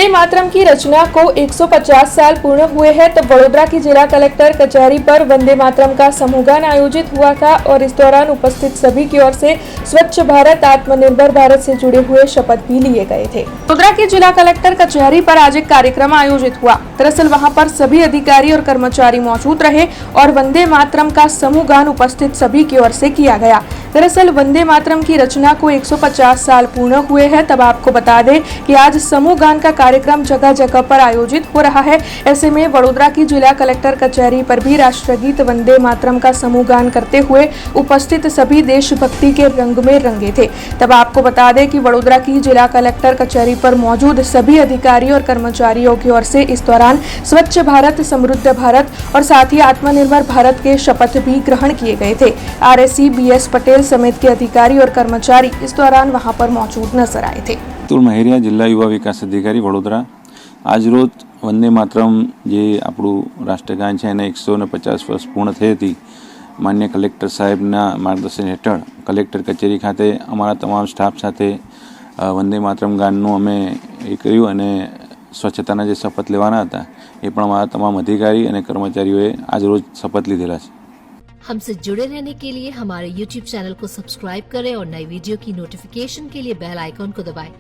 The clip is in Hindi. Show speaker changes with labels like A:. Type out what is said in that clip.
A: वंदे मातरम की रचना को 150 साल पूर्ण हुए हैं, तब वडोदरा की जिला कलेक्टर कचहरी पर वंदे मातरम का समूहगान आयोजित हुआ था और इस दौरान उपस्थित सभी की ओर से स्वच्छ भारत आत्मनिर्भर भारत से जुड़े हुए शपथ भी लिए गए थे। वडोदरा की जिला कलेक्टर कचहरी पर आज एक कार्यक्रम आयोजित हुआ। दरअसल वहां पर सभी अधिकारी और कर्मचारी मौजूद रहे और वंदे मातरम का समूहगान उपस्थित सभी की ओर से किया गया। दरअसल वंदे मातरम की रचना को 150 साल पूर्ण हुए हैं, तब आपको बता दें कि आज समूह गान का कार्यक्रम जगह जगह पर आयोजित हो रहा है। ऐसे में वडोदरा की जिला कलेक्टर कचहरी पर भी राष्ट्रगीत वंदे मातरम का समूह गान करते हुए उपस्थित सभी देशभक्ति के रंग में रंगे थे। तब आपको बता दें कि वडोदरा की जिला कलेक्टर कचहरी पर मौजूद सभी अधिकारी और कर्मचारियों की ओर से इस दौरान स्वच्छ भारत, समृद्ध भारत और साथ ही आत्मनिर्भर भारत के शपथ भी ग्रहण किए गए थे। RSC BS पटेल समेत के अधिकारी और कर्मचारी इस दौरान वहां पर मौजूद नजर आए थे।
B: अतुल महेरिया, जिला युवा विकास अधिकारी वडोदरा। आज रोज वंदे मातरम जे આપણું રાષ્ટ્રગાન છે એને 150 વર્ષ પૂર્ણ થઈ હતી। માન્ય કલેક્ટર સાહેબના માર્ગદર્શન હેઠળ કલેક્ટર કચેરી ખાતે અમારા તમામ સ્ટાફ સાથે વંદે માતરમ ગાનનું અમે એ કર્યું અને સ્વચ્છતાના જે શપથ લેવાના હતા એ પણ અમારા તમામ अधिकारी અને કર્મચારીઓએ આજ રોજ શપથ લીધેલા છે।
C: हमसे जुड़े रहने के लिए हमारे YouTube चैनल को सब्सक्राइब करें और नई वीडियो की नोटिफिकेशन के लिए बेल आइकॉन को दबाएं।